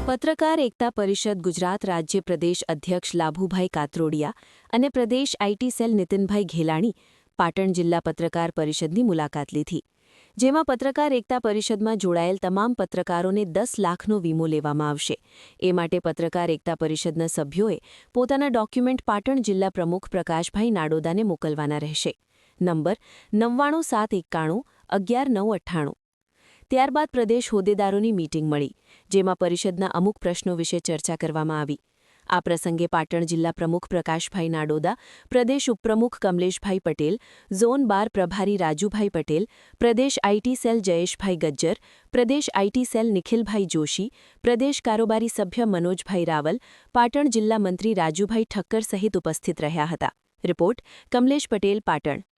પત્રકાર એકતા પરિષદ ગુજરાત રાજ્ય પ્રદેશ અધ્યક્ષ લાભુભાઈ કાત્રોડિયા અને પ્રદેશ આઈટી સેલ નીતિનભાઈ ઘેલાણી પાટણ જિલ્લા પત્રકાર પરિષદની મુલાકાત લીધી, જેમાં પત્રકાર એકતા પરિષદમાં જોડાયેલ તમામ પત્રકારોને 10 લાખનો વીમો લેવામાં આવશે. એ માટે પત્રકાર એકતા પરિષદના સભ્યોએ પોતાના ડોક્યુમેન્ટ પાટણ જિલ્લા પ્રમુખ પ્રકાશભાઈ નાડોદાને મોકલવાના રહેશે. નંબર 9971911998. ત્યારબાદ પ્રદેશ હોદ્દેદારોની મીટિંગ મળી, જેમાં પરિષદના અમુક પ્રશ્નો વિશે ચર્ચા કરવામાં આવી. આ પ્રસંગે પાટણ જિલ્લા પ્રમુખ પ્રકાશભાઈ નાડોદા, પ્રદેશ ઉપપ્રમુખ કમલેશભાઈ પટેલ, ઝોન 12 પ્રભારી રાજુભાઈ પટેલ, પ્રદેશ IT cell Jayeshbhai Gajjar, Pradesh IT cell નિખિલભાઈ Joshi, પ્રદેશ કારોબારી સભ્ય મનોજભાઈ રાવલ, પાટણ જિલ્લા મંત્રી રાજુભાઈ ઠક્કર સહિત ઉપસ્થિત રહ્યા હતા. રિપોર્ટ કમલેશ પટેલ, પાટણ.